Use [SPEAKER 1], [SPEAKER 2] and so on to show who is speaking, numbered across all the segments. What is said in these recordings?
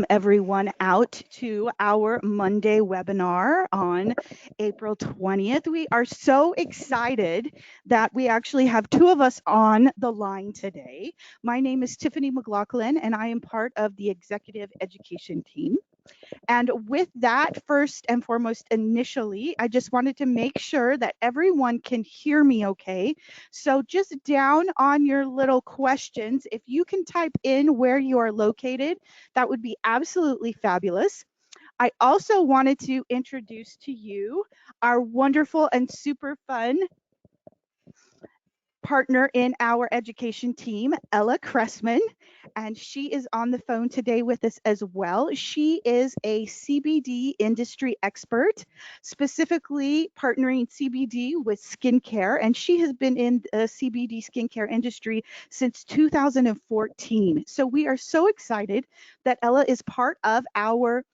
[SPEAKER 1] welcome everyone out to our Monday webinar on April 20th. We are so excited that we actually have two of us on the line today. My name is Tiffany McLauchlin, and I am part of the executive education team. And with that, first and foremost, initially, I just wanted to make sure that everyone can hear me okay. So just down on your little questions, if you can type in where you are located, that would be absolutely fabulous. I also wanted to introduce to you our wonderful and super fun partner in our education team, Ella Cressman, and she is on the phone today with us as well. She is a CBD industry expert, specifically partnering CBD with skincare, and she has been in the CBD skincare industry since 2014. So we are so excited that Ella is part of our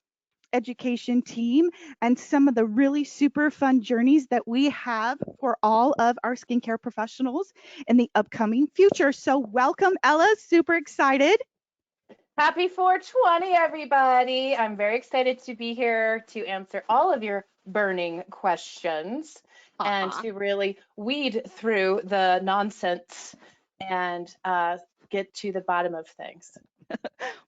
[SPEAKER 1] education team and some of the really super fun journeys that we have for all of our skincare professionals in the upcoming future. So welcome, Ella. Super excited.
[SPEAKER 2] Happy 420, everybody. I'm very excited to be here to answer all of your burning questions and to really weed through the nonsense and get to the bottom of things.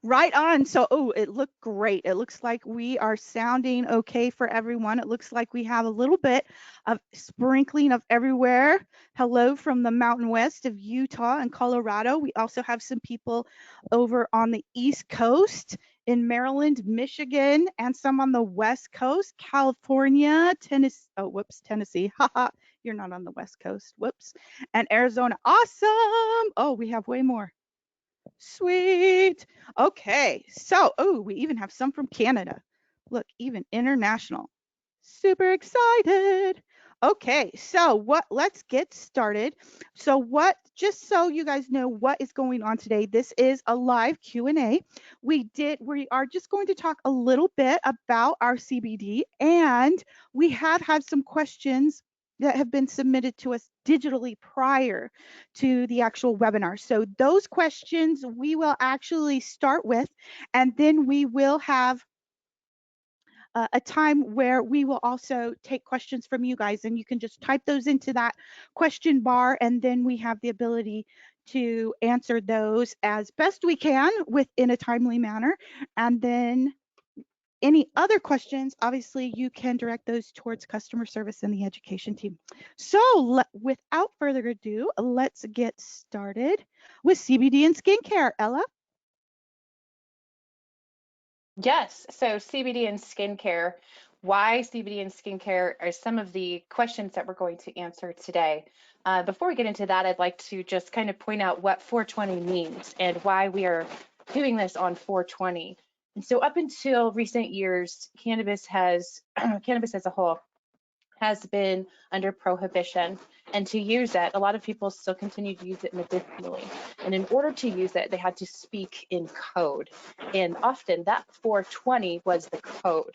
[SPEAKER 1] Right on. So, it looked great. It looks like we are sounding okay for everyone. It looks like we have a little bit of sprinkling of everywhere. Hello from the Mountain West of Utah and Colorado. We also have some people over on the East Coast in Maryland, Michigan, and some on the West Coast, California, Tennessee. Oh, whoops, Tennessee. Haha, you're not on the West Coast. Whoops. And Arizona. Awesome. Oh, we have way more. Sweet. Okay. So, we even have some from Canada. Look, even international. Super excited. Okay. So, let's get started. So, just so you guys know what is going on today, this is a live Q&A. We are just going to talk a little bit about our CBD, and we have had some questions that have been submitted to us digitally prior to the actual webinar. So those questions we will actually start with, and then we will have a time where we will also take questions from you guys, and you can just type those into that question bar, and then we have the ability to answer those as best we can within a timely manner. And then any other questions, obviously, you can direct those towards customer service and the education team. So without further ado, let's get started with CBD and skincare. Ella?
[SPEAKER 2] Yes, so CBD and skincare. Why CBD and skincare are some of the questions that we're going to answer today. Before we get into that, I'd like to just kind of point out what 420 means and why we are doing this on 420. And so up until recent years, cannabis cannabis as a whole has been under prohibition. And to use it, a lot of people still continue to use it medicinally. And in order to use it, they had to speak in code. And often that 420 was the code.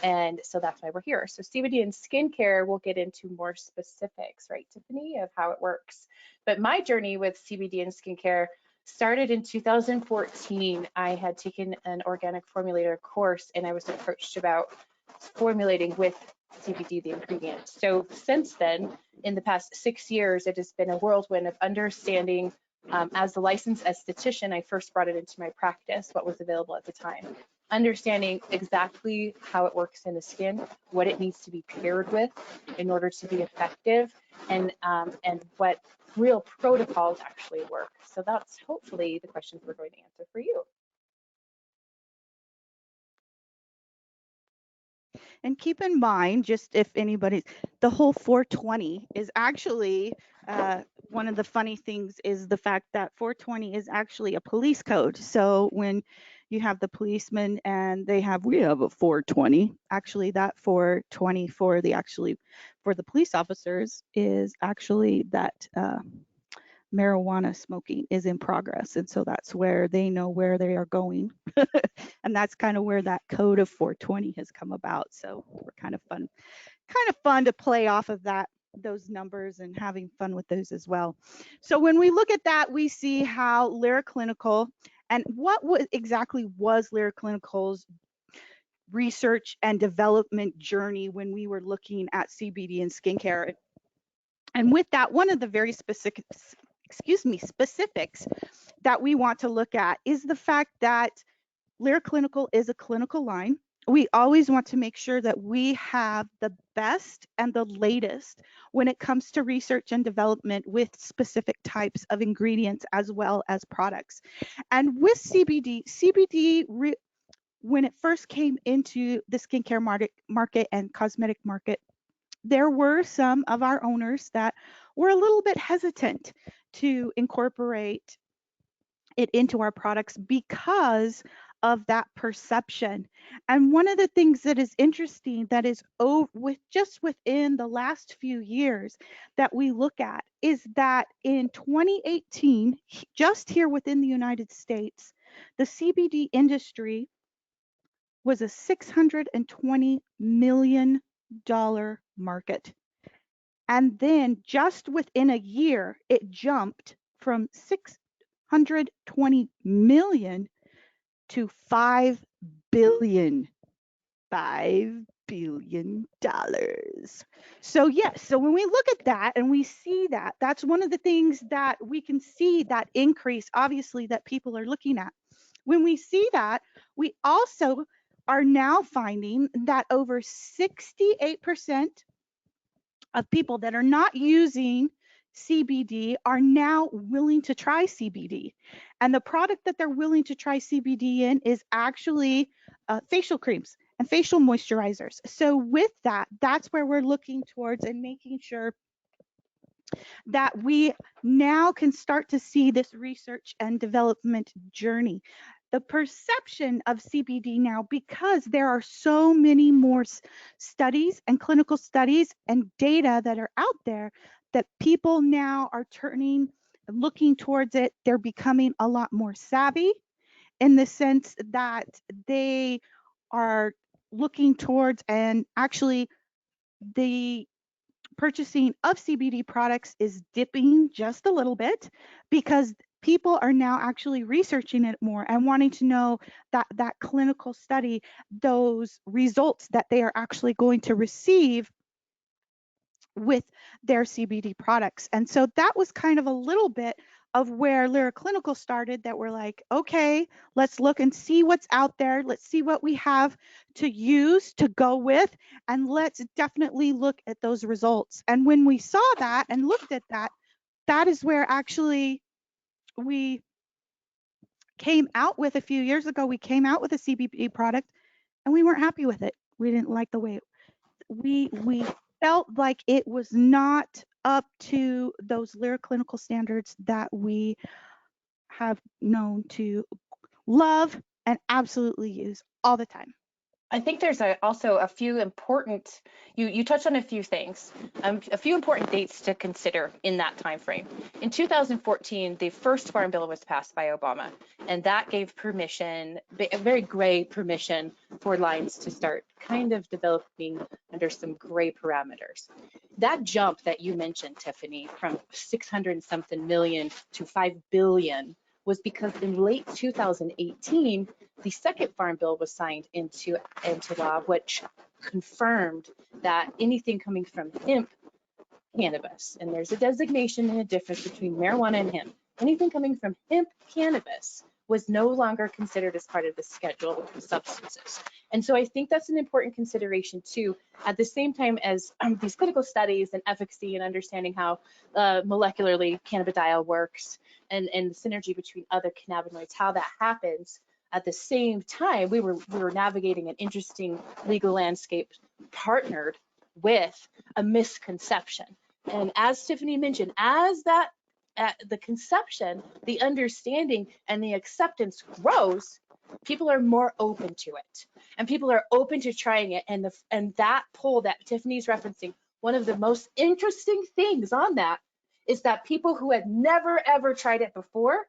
[SPEAKER 2] And so that's why we're here. So CBD and skincare, we'll get into more specifics, right, Tiffany, of how it works. But my journey with CBD and skincare started in 2014. I had taken an organic formulator course, and I was approached about formulating with CBD, the ingredient. So since then, in the past 6 years, it has been a whirlwind of understanding. As a licensed esthetician, I first brought it into my practice, what was available at the time. Understanding exactly how it works in the skin, what it needs to be paired with in order to be effective, and what real protocols actually work. So that's hopefully the questions we're going to answer for you.
[SPEAKER 1] And keep in mind, just if anybody's, the whole 420 is actually, one of the funny things is the fact that 420 is actually a police code. So when you have the policemen and we have a 420, actually that 420 for the police officers is actually that marijuana smoking is in progress. And so that's where they know where they are going. And that's kind of where that code of 420 has come about. So we're kind of fun to play off of those numbers and having fun with those as well. So when we look at that, we see how Lira Clinical And what exactly was Lira Clinical's research and development journey when we were looking at CBD and skincare? And with that, one of the very specifics that we want to look at is the fact that Lira Clinical is a clinical line. We always want to make sure that we have the best and the latest when it comes to research and development with specific types of ingredients as well as products. And with CBD, when it first came into the skincare market and cosmetic market, there were some of our owners that were a little bit hesitant to incorporate it into our products because of that perception. And one of the things that is interesting that is just within the last few years that we look at is that in 2018, just here within the United States, the CBD industry was a $620 million market. And then just within a year, it jumped from 620 million to 5 billion. $5 billion. So yes, so when we look at that and we see that, that's one of the things that we can see that increase, obviously, that people are looking at. When we see that, we also are now finding that over 68% of people that are not using CBD are now willing to try CBD. And the product that they're willing to try CBD in is actually facial creams and facial moisturizers. So with that, that's where we're looking towards and making sure that we now can start to see this research and development journey. The perception of CBD now, because there are so many more studies and clinical studies and data that are out there, that people now are looking towards it. They're becoming a lot more savvy in the sense that they are looking towards, and actually the purchasing of CBD products is dipping just a little bit because people are now actually researching it more and wanting to know that clinical study, those results that they are actually going to receive with their CBD products. And so that was kind of a little bit of where Lira Clinical started, that we're like, okay, let's look and see what's out there. Let's see what we have to use to go with, and let's definitely look at those results. And when we saw that and looked at that, that is where actually we came out with, a few years ago, we came out with a CBD product and we weren't happy with it. We didn't like the way we felt like it was not up to those Lira Clinical standards that we have known to love and absolutely use all the time.
[SPEAKER 2] I think there's also a few important, you touched on a few things, a few important dates to consider in that time frame. In 2014, the first Farm Bill was passed by Obama, and that gave permission, a very gray permission, for lines to start kind of developing under some gray parameters. That jump that you mentioned, Tiffany, from 600 something million to 5 billion was because in late 2018, the second Farm Bill was signed into law, which confirmed that anything coming from hemp cannabis, and there's a designation and a difference between marijuana and hemp, anything coming from hemp cannabis was no longer considered as part of the schedule of substances. And so I think that's an important consideration too, at the same time as these clinical studies and efficacy and understanding how molecularly cannabidiol works and the synergy between other cannabinoids, how that happens. At the same time, we were navigating an interesting legal landscape partnered with a misconception. And as Tiffany mentioned, as that the conception, the understanding, and the acceptance grows, people are more open to it, and people are open to trying it. And that poll that Tiffany's referencing, one of the most interesting things on that is that people who had never ever tried it before,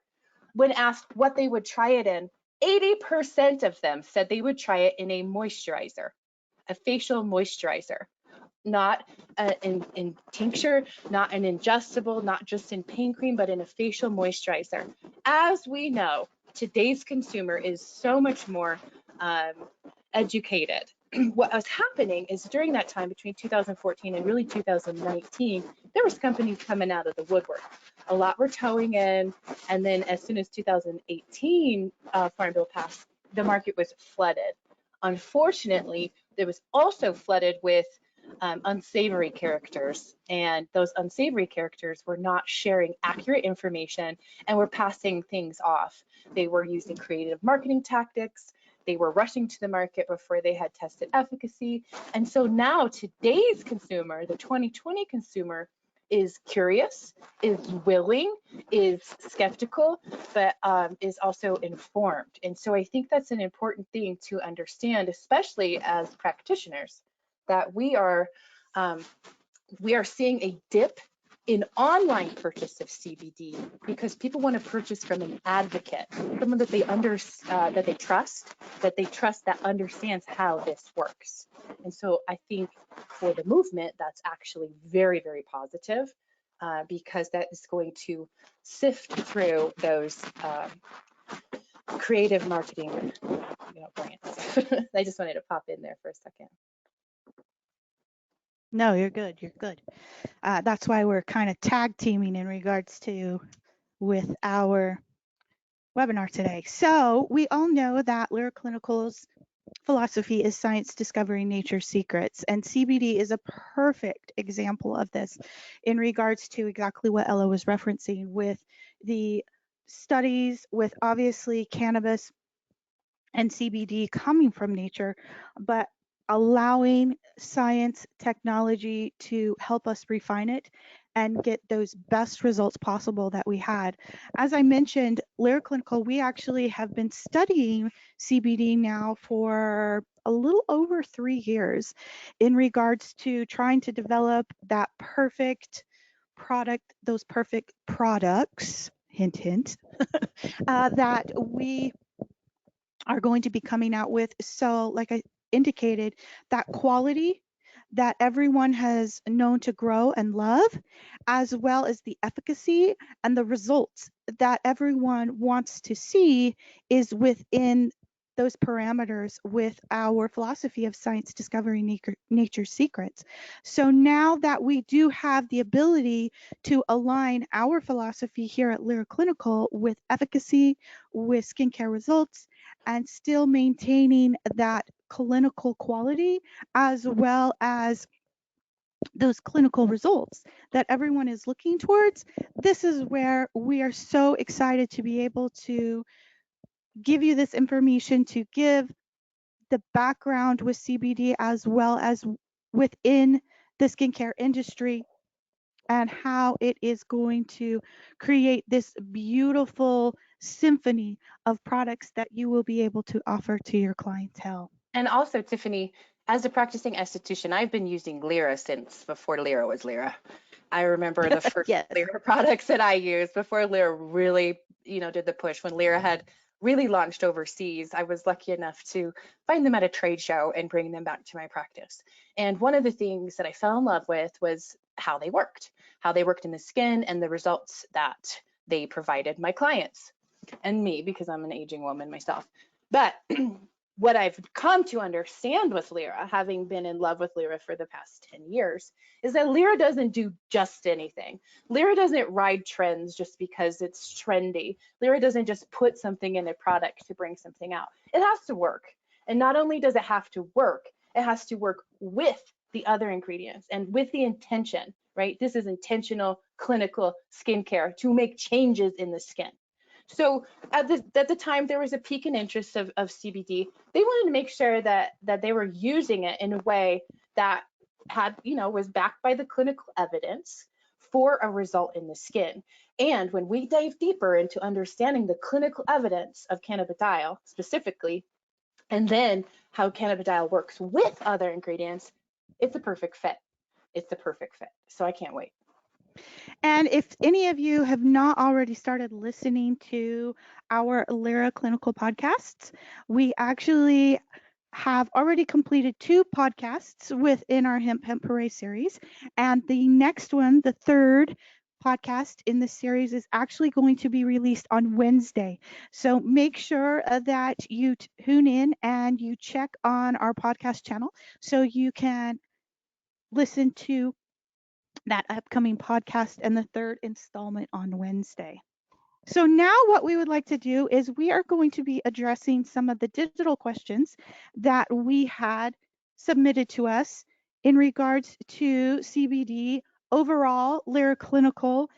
[SPEAKER 2] when asked what they would try it in, 80% of them said they would try it in a moisturizer, a facial moisturizer, not in tincture, not an ingestible, not just in pain cream, but in a facial moisturizer. As we know, today's consumer is so much more educated. What was happening is during that time between 2014 and really 2019, there was companies coming out of the woodwork. A lot were towing in, and then as soon as 2018 Farm Bill passed, the market was flooded. Unfortunately, it was also flooded with unsavory characters, and those unsavory characters were not sharing accurate information and were passing things off. They were using creative marketing tactics. They were rushing to the market before they had tested efficacy. And so now today's consumer, the 2020 consumer, is curious, is willing, is skeptical, but is also informed. And so I think that's an important thing to understand, especially as practitioners, that we are seeing a dip in online purchase of CBD because people want to purchase from an advocate, someone that they trust that understands how this works. And so I think for the movement, that's actually very, very positive because that is going to sift through those creative marketing brands. I just wanted to pop in there for a second.
[SPEAKER 1] No, you're good. You're good. That's why we're kind of tag teaming in regards to with our webinar today. So we all know that Lira Clinical's philosophy is science discovering nature's secrets, and CBD is a perfect example of this in regards to exactly what Ella was referencing with the studies with obviously cannabis and CBD coming from nature, but allowing science technology to help us refine it and get those best results possible that we had. As I mentioned, Lira Clinical, we actually have been studying CBD now for a little over 3 years in regards to trying to develop that perfect product, those perfect products, hint, hint, that we are going to be coming out with. So like I indicated, that quality that everyone has known to grow and love, as well as the efficacy and the results that everyone wants to see is within those parameters with our philosophy of science discovering nature's secrets. So now that we do have the ability to align our philosophy here at Lira Clinical with efficacy, with skincare results, and still maintaining that clinical quality as well as those clinical results that everyone is looking towards, this is where we are so excited to be able to give you this information, to give the background with CBD as well as within the skincare industry and how it is going to create this beautiful symphony of products that you will be able to offer to your clientele.
[SPEAKER 2] And also, Tiffany, as a practicing esthetician, I've been using Lira since before Lira was Lira. I remember the first
[SPEAKER 1] Yes.
[SPEAKER 2] Lira products that I used before Lira really, did the push. When Lira had really launched overseas, I was lucky enough to find them at a trade show and bring them back to my practice. And one of the things that I fell in love with was how they worked in the skin and the results that they provided my clients and me, because I'm an aging woman myself. But what I've come to understand with Lira, having been in love with Lira for the past 10 years, is that Lira doesn't do just anything. Lira doesn't ride trends just because it's trendy. Lira doesn't just put something in a product to bring something out. It has to work. And not only does it have to work, it has to work with the other ingredients and with the intention, right? This is intentional clinical skincare to make changes in the skin. So at the time, there was a peak in interest of CBD. They wanted to make sure that they were using it in a way that had, was backed by the clinical evidence for a result in the skin. And when we dive deeper into understanding the clinical evidence of cannabidiol specifically, and then how cannabidiol works with other ingredients, it's a perfect fit. It's the perfect fit. So I can't wait.
[SPEAKER 1] And if any of you have not already started listening to our Lira Clinical podcasts, we actually have already completed 2 podcasts within our Hemp Parade series. And the next one, the third, podcast in this series is actually going to be released on Wednesday. So make sure that you tune in and you check on our podcast channel so you can listen to that upcoming podcast and the third installment on Wednesday. So now what we would like to do is we are going to be addressing some of the digital questions that we had submitted to us in regards to CBD overall, Lira Clinical,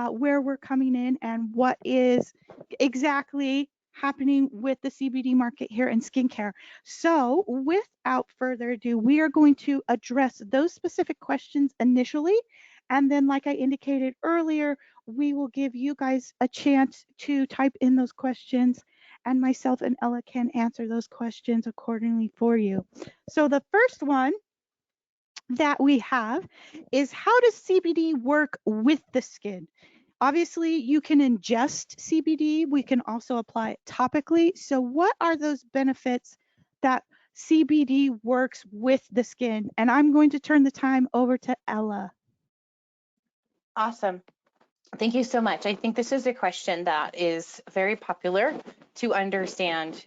[SPEAKER 1] where we're coming in and what is exactly happening with the CBD market here in skincare. So without further ado, we are going to address those specific questions initially. And then, like I indicated earlier, we will give you guys a chance to type in those questions, and myself and Ella can answer those questions accordingly for you. So the first one that we have is, how does CBD work with the skin? Obviously, you can ingest CBD. We can also apply it topically. So what are those benefits that CBD works with the skin? And I'm going to turn the time over to Ella.
[SPEAKER 2] Awesome. Thank you so much. I think this is a question that is very popular to understand.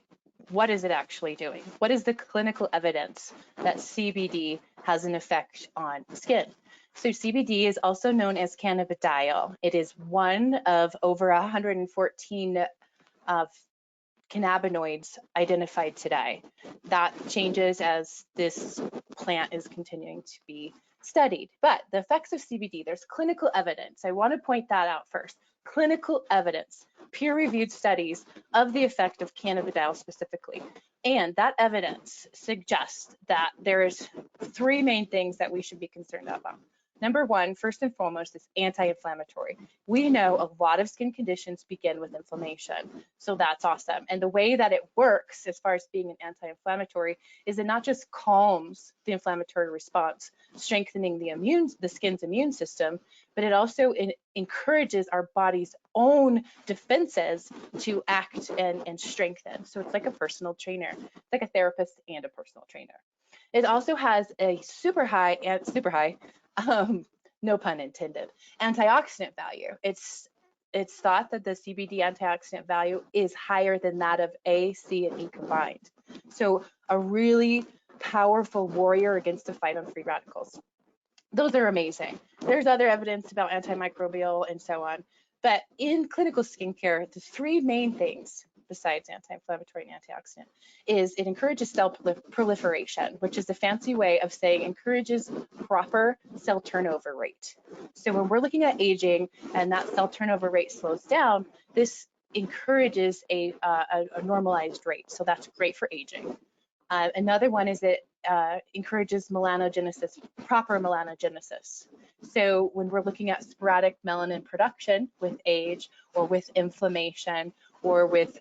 [SPEAKER 2] What is it actually doing? What is the clinical evidence that CBD has an effect on skin? So CBD is also known as cannabidiol. It is one of over 114 cannabinoids identified today. That changes as this plant is continuing to be studied. But the effects of CBD, there's clinical evidence. I want to point that out first. Clinical evidence, peer-reviewed studies of the effect of cannabidiol specifically. And that evidence suggests that there's three main things that we should be concerned about. Number one, first and foremost, is anti-inflammatory. We know a lot of skin conditions begin with inflammation, so that's awesome. And the way that it works as far as being an anti-inflammatory is it not just calms the inflammatory response, strengthening the skin's immune system, but it also encourages our body's own defenses to act and strengthen. So it's like a personal trainer. It's like a therapist and a personal trainer. It also has a super high, no pun intended, antioxidant value. It's thought that the CBD antioxidant value is higher than that of A, C, and E combined. So a really powerful warrior against the fight on free radicals. Those are amazing. There's other evidence about antimicrobial and so on. But in clinical skincare, the three main things besides anti-inflammatory and antioxidant is it encourages cell proliferation, which is a fancy way of saying encourages proper cell turnover rate. So when we're looking at aging and that cell turnover rate slows down, this encourages a normalized rate. So that's great for aging. Another one is it encourages melanogenesis, proper melanogenesis. So when we're looking at sporadic melanin production with age or with inflammation or with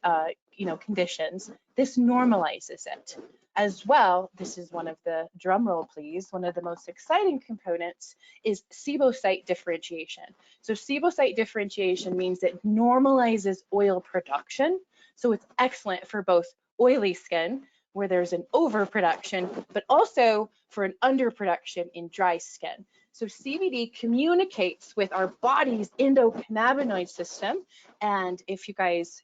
[SPEAKER 2] conditions, this normalizes it. As well, this is one of the, drum roll please, one of the most exciting components is sebocyte differentiation. So sebocyte differentiation means it normalizes oil production. So it's excellent for both oily skin, where there's an overproduction, but also for an underproduction in dry skin. So CBD communicates with our body's endocannabinoid system. And if you guys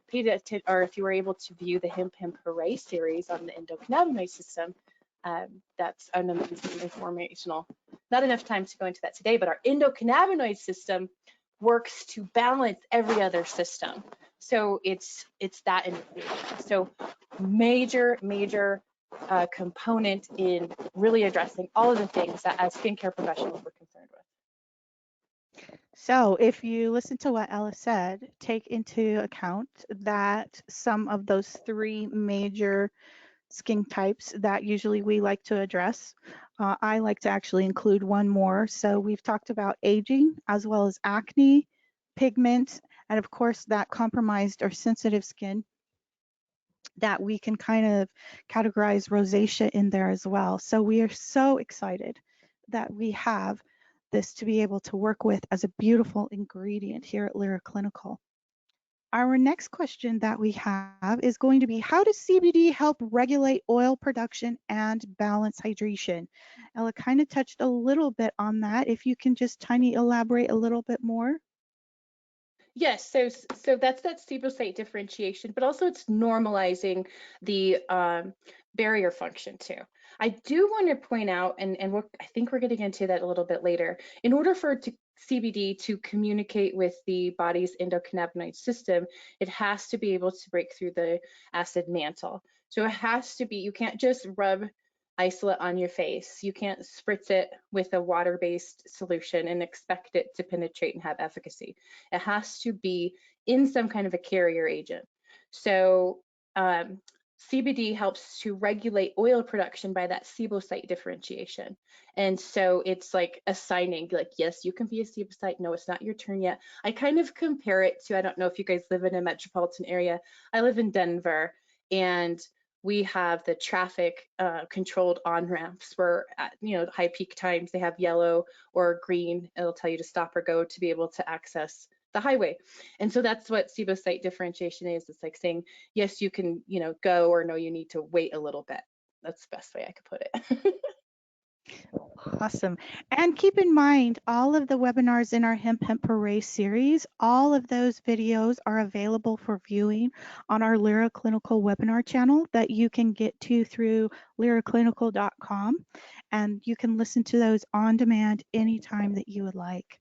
[SPEAKER 2] paid attention, or if you were able to view the Hemp Hooray series on the endocannabinoid system, that's an amazing informational. Not enough time to go into that today, but our endocannabinoid system works to balance every other system. So it's that indication. So major component in really addressing all of the things that as skincare professionals we're concerned with.
[SPEAKER 1] So if you listen to what Ella said, take into account that some of those three major skin types that usually we like to address, I like to actually include one more. So we've talked about aging as well as acne, pigment, and of course that compromised or sensitive skin that we can kind of categorize rosacea in there as well. So we are so excited that we have this to be able to work with as a beautiful ingredient here at Lira Clinical. Our next question that we have is going to be, how does CBD help regulate oil production and balance hydration? Ella kind of touched a little bit on that. If you can just tiny elaborate a little bit more.
[SPEAKER 2] Yes, so that's that site differentiation, but also it's normalizing the barrier function too. I do want to point out, and I think we're getting into that a little bit later. In order for CBD to communicate with the body's endocannabinoid system, it has to be able to break through the acid mantle. So it has to be, you can't just rub isolate on your face. You can't spritz it with a water-based solution and expect it to penetrate and have efficacy. It has to be in some kind of a carrier agent. So CBD helps to regulate oil production by that site differentiation. And so it's like assigning, like, yes, you can be a site. No, it's not your turn yet. I kind of compare it to, I don't know if you guys live in a metropolitan area. I live in Denver, and we have the traffic controlled on ramps where at high peak times they have yellow or green. It'll tell you to stop or go to be able to access the highway. And so that's what site differentiation is. It's like saying, yes, you can go, or no, you need to wait a little bit. That's the best way I could put it.
[SPEAKER 1] Awesome. And keep in mind, all of the webinars in our Hemp Hooray series, all of those videos are available for viewing on our Lira Clinical webinar channel that you can get to through liraclinical.com. And you can listen to those on demand anytime that you would like.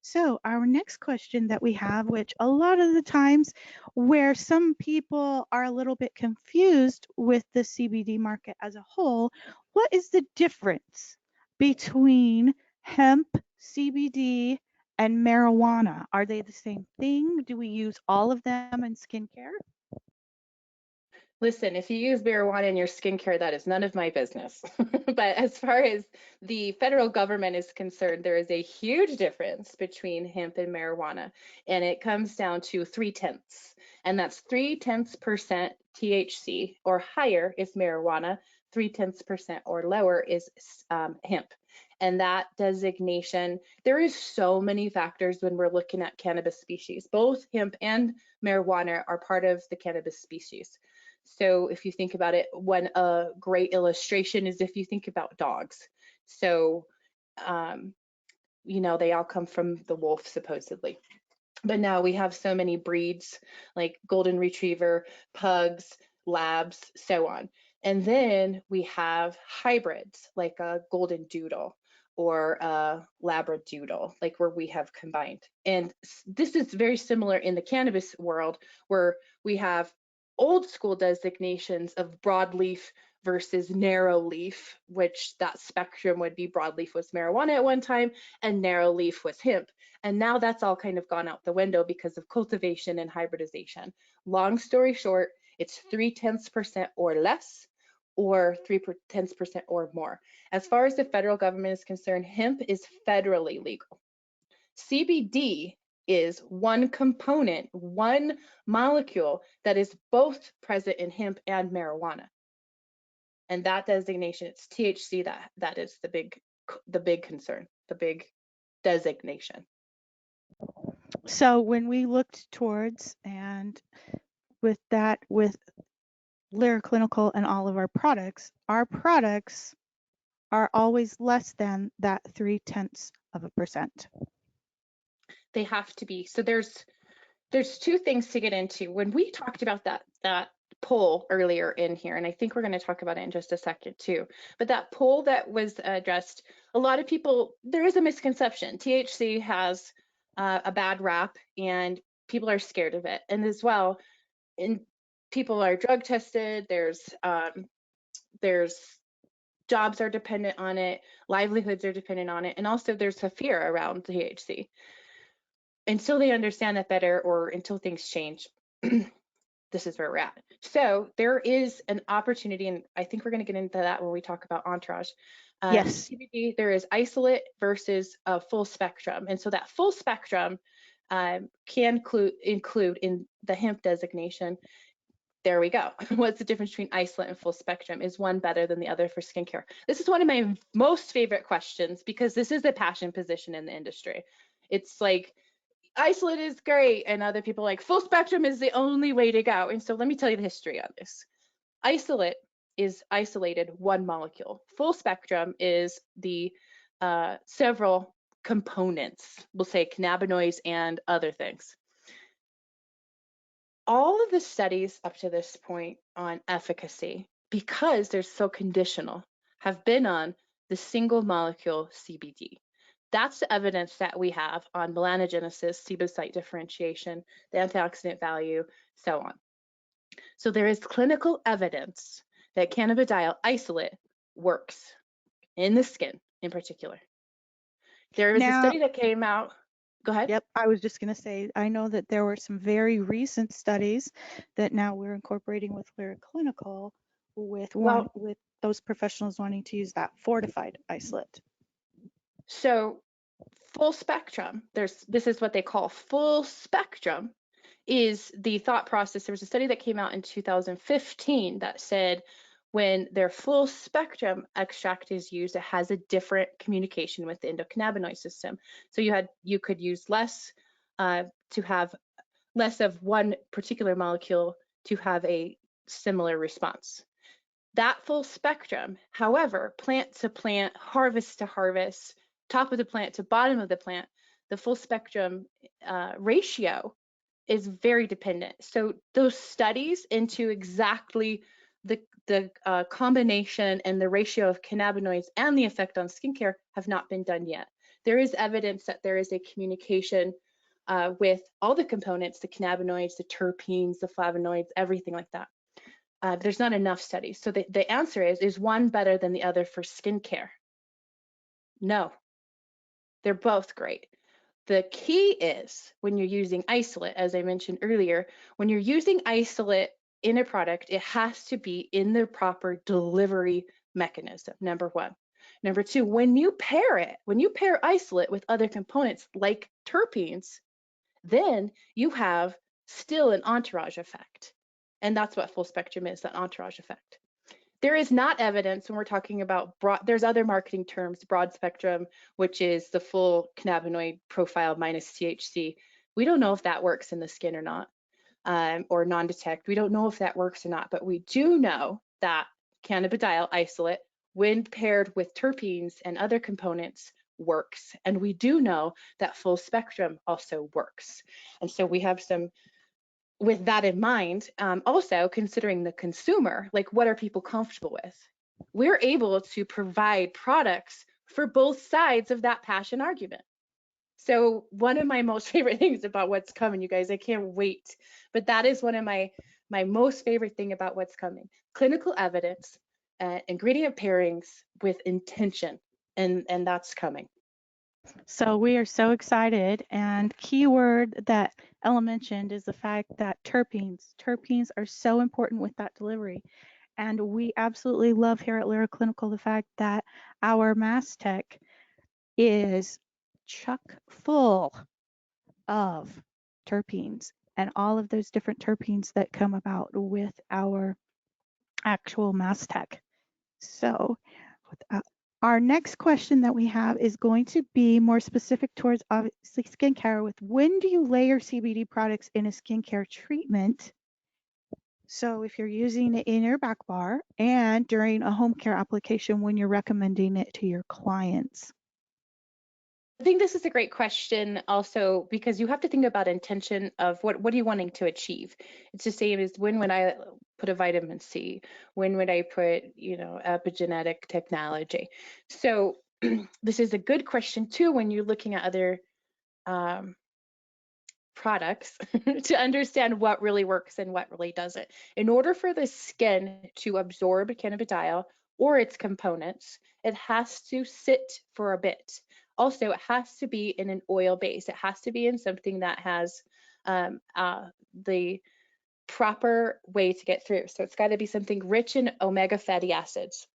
[SPEAKER 1] So our next question that we have, which a lot of the times where some people are a little bit confused with the CBD market as a whole, what is the difference between hemp, CBD, and marijuana? Are they the same thing? Do we use all of them in skincare?
[SPEAKER 2] Listen, if you use marijuana in your skincare, that is none of my business. But as far as the federal government is concerned, there is a huge difference between hemp and marijuana, and it comes down to 0.3, and that's 0.3% THC or higher is marijuana, 0.3% or lower is hemp. And that designation, there is so many factors when we're looking at cannabis species. Both hemp and marijuana are part of the cannabis species. So if you think about it, one great illustration is if you think about dogs. So, they all come from the wolf supposedly. But now we have so many breeds like golden retriever, pugs, labs, so on. And then we have hybrids like a golden doodle or a labradoodle, like where we have combined. And this is very similar in the cannabis world, where we have old school designations of broadleaf versus narrow leaf, which that spectrum would be broadleaf was marijuana at one time and narrow leaf was hemp. And now that's all kind of gone out the window because of cultivation and hybridization. Long story short, it's 0.3% or less, or 0.3% or more. As far as the federal government is concerned, hemp is federally legal. CBD is one component, one molecule that is both present in hemp and marijuana. And that designation, it's THC, that is the big concern, the big designation.
[SPEAKER 1] So when we looked towards, and with Lyra Clinical and all of our products are always less than that 0.3%.
[SPEAKER 2] They have to be. So there's two things to get into. When we talked about that poll earlier in here, and I think we're going to talk about it in just a second too, but that poll that was addressed, a lot of people, there is a misconception. THC has a bad rap and people are scared of it. And as well, people are drug tested, there's jobs are dependent on it, livelihoods are dependent on it, and also there's a fear around THC. Until they understand that better, or until things change, this is where we're at. So there is an opportunity, and I think we're going to get into that when we talk about Entourage.
[SPEAKER 1] Yes.
[SPEAKER 2] CBD, there is isolate versus a full spectrum. And so that full spectrum can include in the hemp designation. There we go. What's the difference between isolate and full spectrum? Is one better than the other for skincare? This is one of my most favorite questions because this is a passion position in the industry. It's like, isolate is great, and other people like full spectrum is the only way to go. And so let me tell you the history on this. Isolate is isolated one molecule. Full spectrum is the several components, we'll say cannabinoids and other things. All of the studies up to this point on efficacy, because they're so conditional, have been on the single molecule CBD. That's the evidence that we have on melanogenesis, sebocyte differentiation, the antioxidant value, so on. So there is clinical evidence that cannabidiol isolate works in the skin in particular. There was a
[SPEAKER 1] Now,
[SPEAKER 2] study that came out. Go ahead.
[SPEAKER 1] yep, I was just going to say, I know that there were some very recent studies that now we're incorporating with Lira Clinical with
[SPEAKER 2] Well,
[SPEAKER 1] those professionals wanting to use that fortified isolate.
[SPEAKER 2] so full spectrum, this is what they call full spectrum, is the thought process. There was a study that came out in 2015 that said when their full spectrum extract is used, it has a different communication with the endocannabinoid system. So you could use less to have less of one particular molecule to have a similar response. That full spectrum, however, plant to plant, harvest to harvest, top of the plant to bottom of the plant, the full spectrum ratio is very dependent. So those studies into exactly the combination and the ratio of cannabinoids and the effect on skincare have not been done yet. There is evidence that there is a communication with all the components, the cannabinoids, the terpenes, the flavonoids, everything like that. There's not enough studies. So the answer is one better than the other for skincare? No, they're both great. The key is when you're using isolate, as I mentioned earlier, when you're using isolate in a product, it has to be in the proper delivery mechanism, number one. Number two, when you pair isolate with other components like terpenes, then you have still an entourage effect. And that's what full spectrum is, that entourage effect. There is not evidence when we're talking about broad, there's other marketing terms, broad spectrum, which is the full cannabinoid profile minus THC. We don't know if that works in the skin or not, or non-detect. We don't know if that works or not, but we do know that cannabidiol isolate, when paired with terpenes and other components, works. And we do know that full spectrum also works. And so we have some, with that in mind, also considering the consumer, like what are people comfortable with? We're able to provide products for both sides of that passion argument. So one of my most favorite things about what's coming, you guys, I can't wait, but that is one of my most favorite thing about what's coming. Clinical evidence, ingredient pairings with intention, and that's coming.
[SPEAKER 1] So we are so excited, and keyword that Ella mentioned is the fact that terpenes are so important with that delivery. And we absolutely love here at Lyra Clinical the fact that our Mass Tech is chock full of terpenes and all of those different terpenes that come about with our actual Mass Tech. So our next question that we have is going to be more specific towards obviously skincare with when do you layer CBD products in a skincare treatment? So if you're using it in your back bar and during a home care application when you're recommending it to your clients.
[SPEAKER 2] I think this is a great question also because you have to think about intention of what are you wanting to achieve. It's the same as when would I put a vitamin C? When would I put, epigenetic technology? So this is a good question too when you're looking at other products to understand what really works and what really doesn't. In order for the skin to absorb cannabidiol or its components, it has to sit for a bit. Also, it has to be in an oil base. It has to be in something that has the proper way to get through. So it's got to be something rich in omega fatty acids.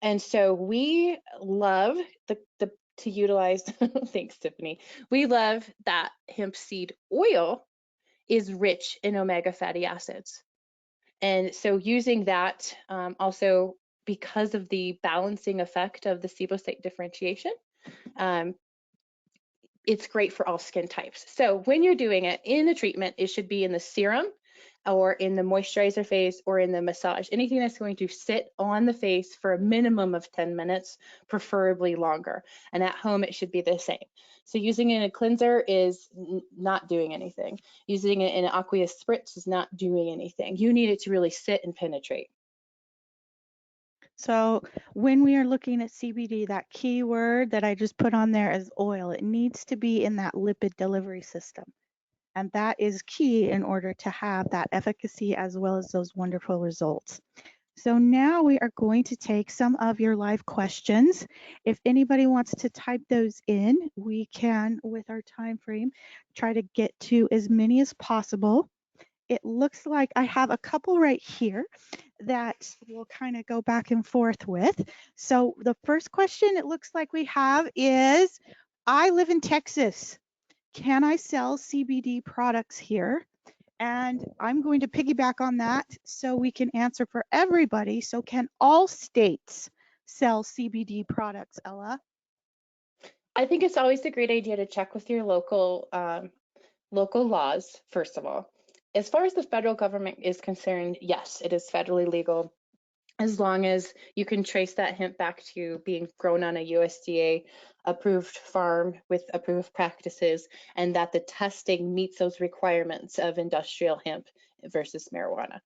[SPEAKER 2] And so we love to utilize, thanks, Tiffany. We love that hemp seed oil is rich in omega fatty acids. And so using that also because of the balancing effect of the sebocyte differentiation, it's great for all skin types. So when you're doing it in a treatment, it should be in the serum or in the moisturizer phase or in the massage. Anything that's going to sit on the face for a minimum of 10 minutes, preferably longer. And at home, it should be the same. So using it in a cleanser is not doing anything. Using it in an aqueous spritz is not doing anything. You need it to really sit and penetrate.
[SPEAKER 1] So when we are looking at CBD, that key word that I just put on there is oil. It needs to be in that lipid delivery system. And that is key in order to have that efficacy as well as those wonderful results. So now we are going to take some of your live questions. If anybody wants to type those in, we can, with our time frame, try to get to as many as possible. It looks like I have a couple right here that we'll kind of go back and forth with. So the first question it looks like we have is, I live in Texas. Can I sell CBD products here? And I'm going to piggyback on that so we can answer for everybody. So can all states sell CBD products, Ella?
[SPEAKER 2] I think it's always a great idea to check with your local laws, first of all. As far as the federal government is concerned, yes, it is federally legal as long as you can trace that hemp back to being grown on a USDA approved farm with approved practices, and that the testing meets those requirements of industrial hemp versus marijuana.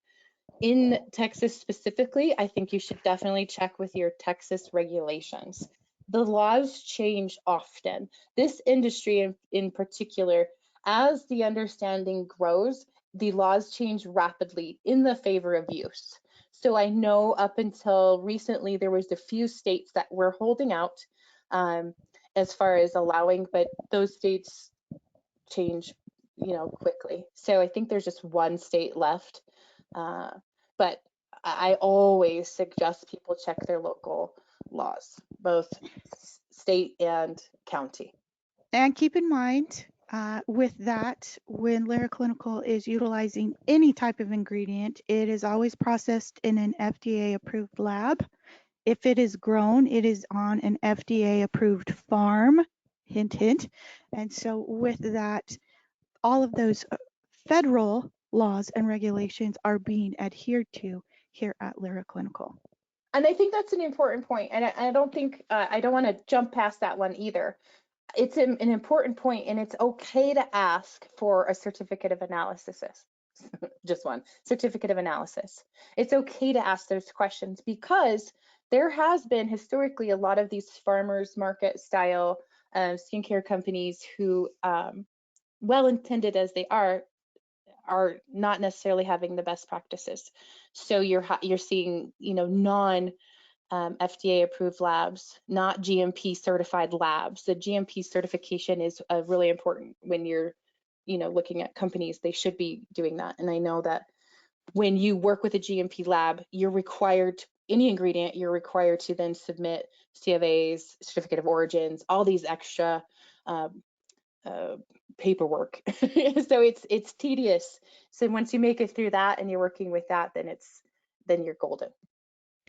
[SPEAKER 2] In Texas specifically, I think you should definitely check with your Texas regulations. The laws change often. This industry in particular, as the understanding grows, the laws change rapidly in the favor of use. So I know up until recently, there was a few states that were holding out as far as allowing, but those states change, quickly. So I think there's just one state left. But I always suggest people check their local laws, both state and county.
[SPEAKER 1] And keep in mind, with that, when Lira Clinical is utilizing any type of ingredient, it is always processed in an FDA approved lab. If it is grown, it is on an FDA approved farm, hint, hint. And so with that, all of those federal laws and regulations are being adhered to here at Lira Clinical.
[SPEAKER 2] And I think that's an important point. And I don't think, I don't want to jump past that one either. It's an important point, and it's okay to ask for a certificate of analysis. Just one certificate of analysis. It's okay to ask those questions because there has been historically a lot of these farmers market style skincare companies who, well-intended as they are not necessarily having the best practices. So you're seeing, non FDA approved labs, not GMP certified labs. The GMP certification is really important when you're, looking at companies. They should be doing that. And I know that when you work with a GMP lab, you're required, any ingredient, you're required to then submit CFAs, certificate of origins, all these extra paperwork. So it's tedious. So once you make it through that and you're working with that, then you're golden.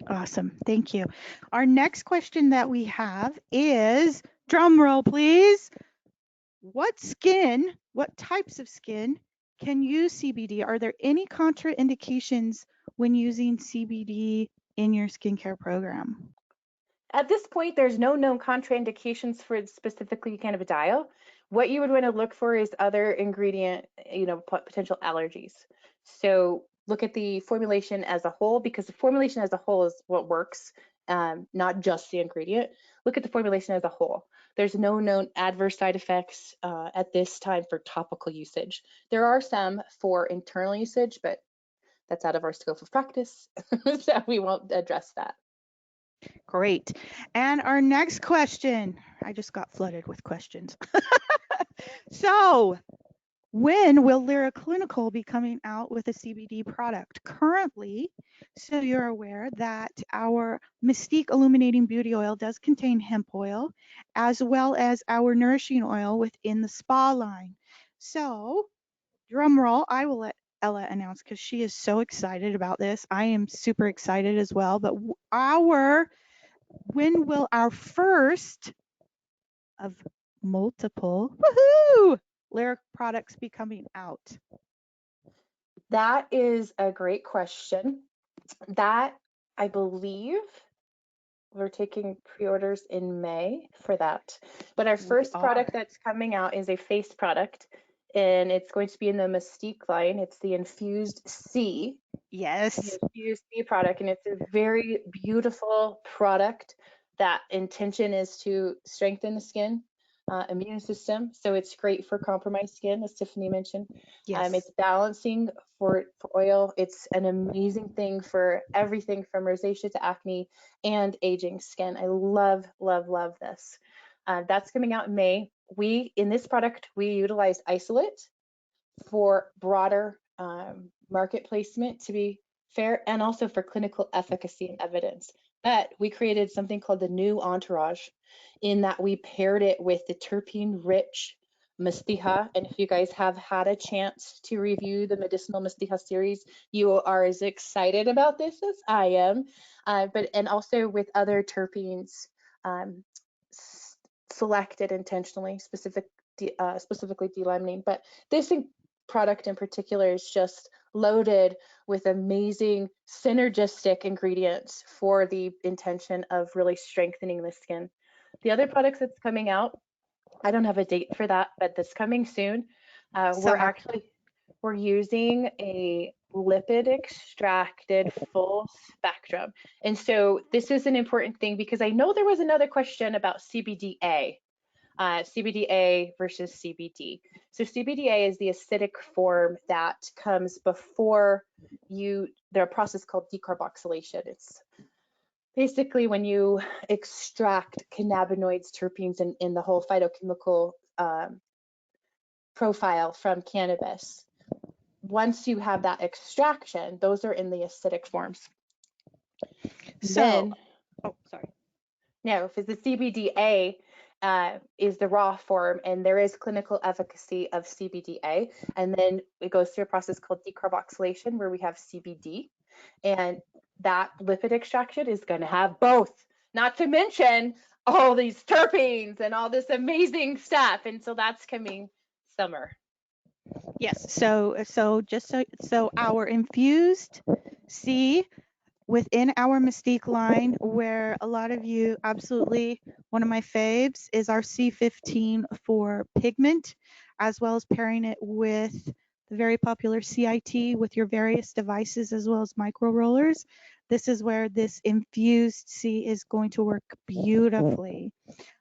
[SPEAKER 1] Awesome. Thank you. Our next question that we have is, drum roll, please. What types of skin can use CBD? Are there any contraindications when using CBD in your skincare program?
[SPEAKER 2] At this point, there's no known contraindications for specifically cannabidiol. What you would want to look for is other ingredient, potential allergies. So look at the formulation as a whole, because the formulation as a whole is what works, not just the ingredient. Look at the formulation as a whole. There's no known adverse side effects at this time for topical usage. There are some for internal usage, but that's out of our scope of practice, so we won't address that.
[SPEAKER 1] Great. And our next question, I just got flooded with questions. So, when will Lira Clinical be coming out with a CBD product? Currently, so you're aware that our Mystique Illuminating Beauty Oil does contain hemp oil, as well as our nourishing oil within the spa line. So, drum roll, I will let Ella announce because she is so excited about this. I am super excited as well. But when will our first of multiple woohoo Lira products be coming out?
[SPEAKER 2] That is a great question. That, I believe, we're taking pre-orders in May for that. But our
[SPEAKER 1] We
[SPEAKER 2] first
[SPEAKER 1] are.
[SPEAKER 2] product that's coming out is a face product, and it's going to be in the Mystique line. It's the Infused C.
[SPEAKER 1] Yes.
[SPEAKER 2] The Infused C product, and it's a very beautiful product. That intention is to strengthen the skin, immune system. So it's great for compromised skin, as Tiffany mentioned.
[SPEAKER 1] Yes.
[SPEAKER 2] It's balancing for oil. It's an amazing thing for everything from rosacea to acne and aging skin. I love, love, love this. That's coming out in May. In this product, we utilize isolate for broader market placement, to be fair, and also for clinical efficacy and evidence. But we created something called the new entourage, in that we paired it with the terpene-rich Mastija. And if you guys have had a chance to review the medicinal Mastija series, you are as excited about this as I am. And also with other terpenes um, selected intentionally, specifically D-limonene. But this product in particular is just loaded with amazing synergistic ingredients for the intention of really strengthening the skin. The other products that's coming out, I don't have a date for that, but that's coming soon.
[SPEAKER 1] Summer.
[SPEAKER 2] We're using a lipid extracted full spectrum. And so this is an important thing, because I know there was another question about CBDA. CBDA versus CBD. So CBDA is the acidic form that comes before there's a process called decarboxylation. It's basically when you extract cannabinoids, terpenes, in the whole phytochemical profile from cannabis. Once you have that extraction, those are in the acidic forms.
[SPEAKER 1] So, sorry.
[SPEAKER 2] No, if it's the CBDA, is the raw form, and there is clinical efficacy of CBDA. And then it goes through a process called decarboxylation, where we have CBD. And that lipid extraction is going to have both, not to mention all these terpenes and all this amazing stuff. And so that's coming summer.
[SPEAKER 1] Yes. So our infused C within our Mystique line, where a lot of you absolutely, one of my faves is our C15 for pigment, as well as pairing it with the very popular CIT with your various devices, as well as micro rollers. This is where this infused C is going to work beautifully.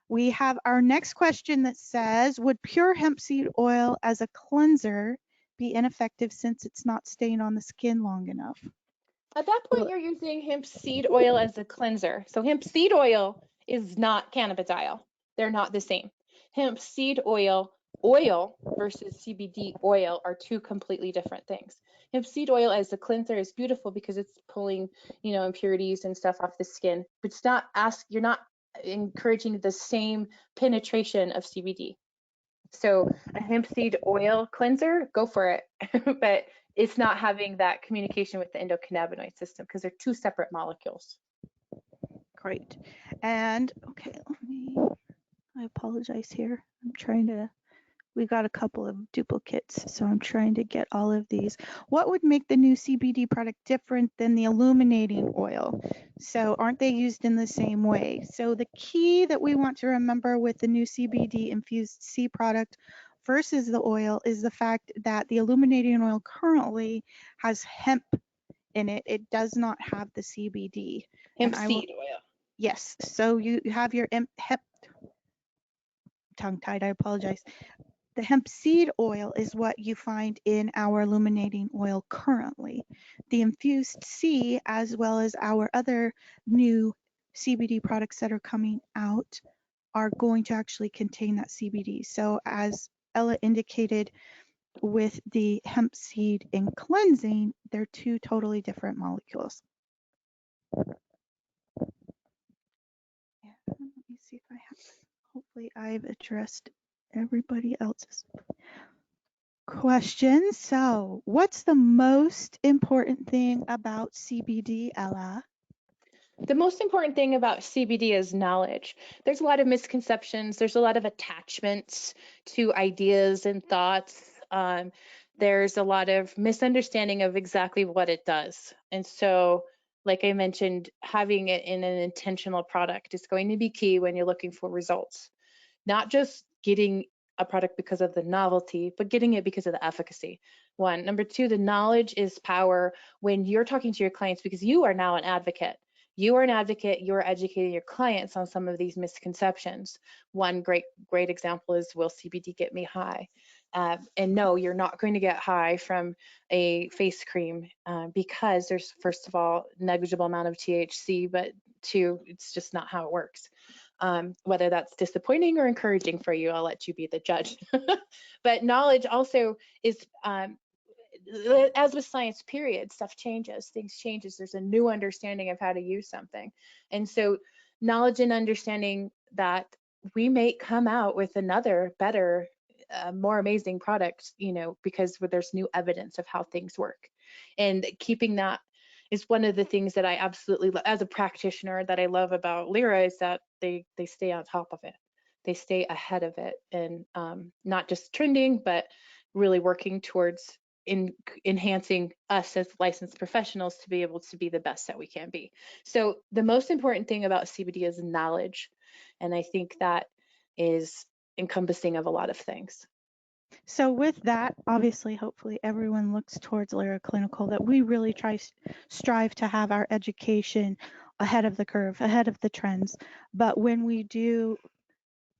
[SPEAKER 1] We have our next question that says, would pure hemp seed oil as a cleanser be ineffective since it's not staying on the skin long enough?
[SPEAKER 2] At that point, you're using hemp seed oil as a cleanser. So hemp seed oil is not cannabidiol. They're not the same. Hemp seed oil versus CBD oil are two completely different things. Hemp seed oil as a cleanser is beautiful because it's pulling, impurities and stuff off the skin, but you're not encouraging the same penetration of CBD. So a hemp seed oil cleanser, go for it. But it's not having that communication with the endocannabinoid system, because they're two separate molecules.
[SPEAKER 1] Great. And okay, I apologize here. We got a couple of duplicates, so I'm trying to get all of these. What would make the new CBD product different than the illuminating oil? So aren't they used in the same way? So the key that we want to remember with the new CBD infused C product versus the oil is the fact that the illuminating oil currently has hemp in it. It does not have the CBD.
[SPEAKER 2] Hemp seed oil.
[SPEAKER 1] Yes. So you have your hemp, tongue-tied, I apologize. The hemp seed oil is what you find in our illuminating oil currently. The infused C, as well as our other new CBD products that are coming out, are going to actually contain that CBD. So as Ella indicated, with the hemp seed in cleansing, they're two totally different molecules. Yeah, let me see if I have, hopefully I've addressed everybody else's questions. So what's the most important thing about CBD, Ella?
[SPEAKER 2] The most important thing about CBD is knowledge. There's a lot of misconceptions. There's a lot of attachments to ideas and thoughts. There's a lot of misunderstanding of exactly what it does. And so, like I mentioned, having it in an intentional product is going to be key when you're looking for results. Not just getting a product because of the novelty, but getting it because of the efficacy. One. Number two, the knowledge is power when you're talking to your clients, because you are now an advocate. You are an advocate, you're educating your clients on some of these misconceptions. One great example is, will CBD get me high? And no, you're not going to get high from a face cream because there's, first of all, negligible amount of THC, but two, it's just not how it works. Whether that's disappointing or encouraging for you, I'll let you be the judge. But knowledge also is, as with science, period, stuff changes, things changes. There's a new understanding of how to use something. And so knowledge and understanding that we may come out with another better, more amazing product, because there's new evidence of how things work. And keeping that is one of the things that I absolutely love as a practitioner, that I love about Lira, is that they stay on top of it. They stay ahead of it, and not just trending, but really working towards enhancing us as licensed professionals to be able to be the best that we can be. So the most important thing about CBD is knowledge. And I think that is encompassing of a lot of things.
[SPEAKER 1] So with that, obviously, hopefully everyone looks towards Lira Clinical, that we really strive to have our education ahead of the curve, ahead of the trends. But when we do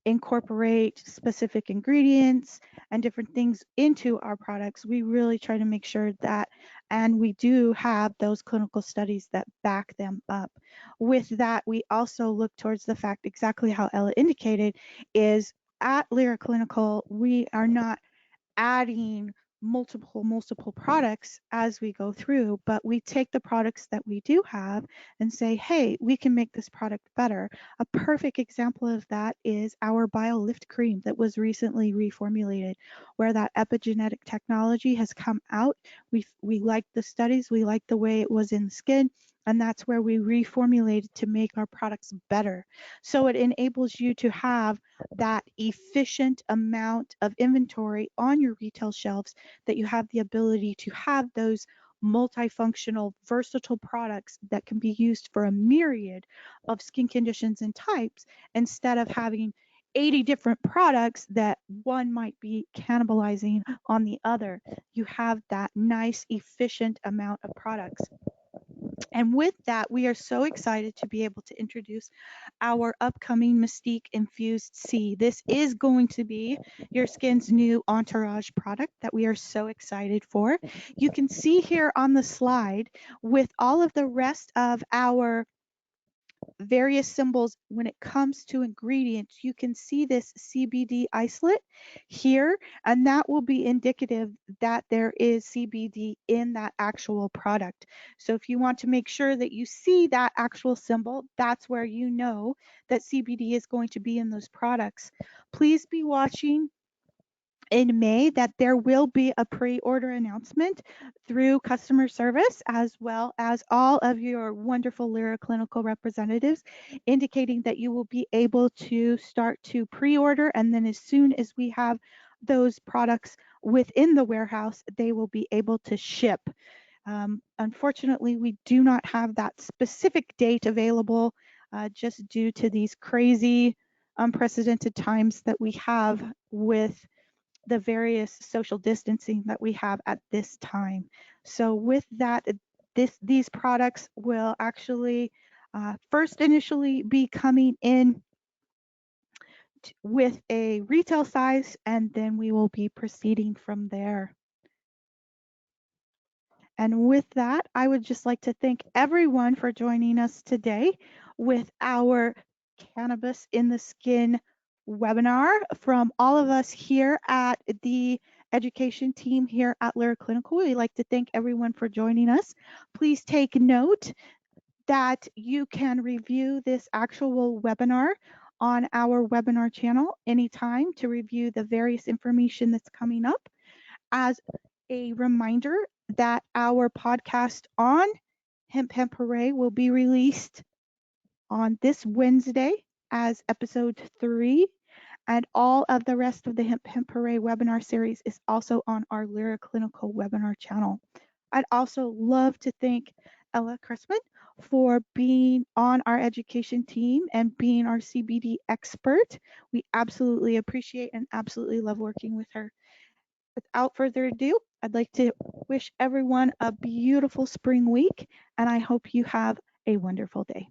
[SPEAKER 1] incorporate specific ingredients and different things into our products, we really try to make sure that, and we do have those clinical studies that back them up. With that, we also look towards the fact, exactly how Ella indicated, is at Lira Clinical, we are not adding multiple products as we go through, but we take the products that we do have and say, hey, we can make this product better. A perfect example of that is our BioLift cream that was recently reformulated, where that epigenetic technology has come out. We like the studies, we like the way it was in the skin, and that's where we reformulated to make our products better. So it enables you to have that efficient amount of inventory on your retail shelves, that you have the ability to have those multifunctional, versatile products that can be used for a myriad of skin conditions and types, instead of having 80 different products that one might be cannibalizing on the other. You have that nice, efficient amount of products. And with that, we are so excited to be able to introduce our upcoming Mystique Infused C. This is going to be your skin's new entourage product that we are so excited for. You can see here on the slide, with all of the rest of our various symbols when it comes to ingredients, you can see this CBD isolate here, and that will be indicative that there is CBD in that actual product. So if you want to make sure that you see that actual symbol, that's where you know that CBD is going to be in those products. Please be watching in May that there will be a pre-order announcement through customer service, as well as all of your wonderful Lyra Clinical representatives, indicating that you will be able to start to pre-order, and then as soon as we have those products within the warehouse, they will be able to ship. Unfortunately, we do not have that specific date available, just due to these crazy, unprecedented times that we have with the various social distancing that we have at this time. So with that, these products will actually first initially be coming in with a retail size, and then we will be proceeding from there. And with that, I would just like to thank everyone for joining us today with our Cannabis in the Skin webinar. From all of us here at the education team here at Lyra Clinical, we'd like to thank everyone for joining us. Please take note that you can review this actual webinar on our webinar channel anytime to review the various information that's coming up. As a reminder that our podcast on Hemp Hooray will be released on this Wednesday as episode 3. And all of the rest of the Hemp Hooray webinar series is also on our Lira Clinical webinar channel. I'd also love to thank Ella Cressman for being on our education team and being our CBD expert. We absolutely appreciate and absolutely love working with her. Without further ado, I'd like to wish everyone a beautiful spring week, and I hope you have a wonderful day.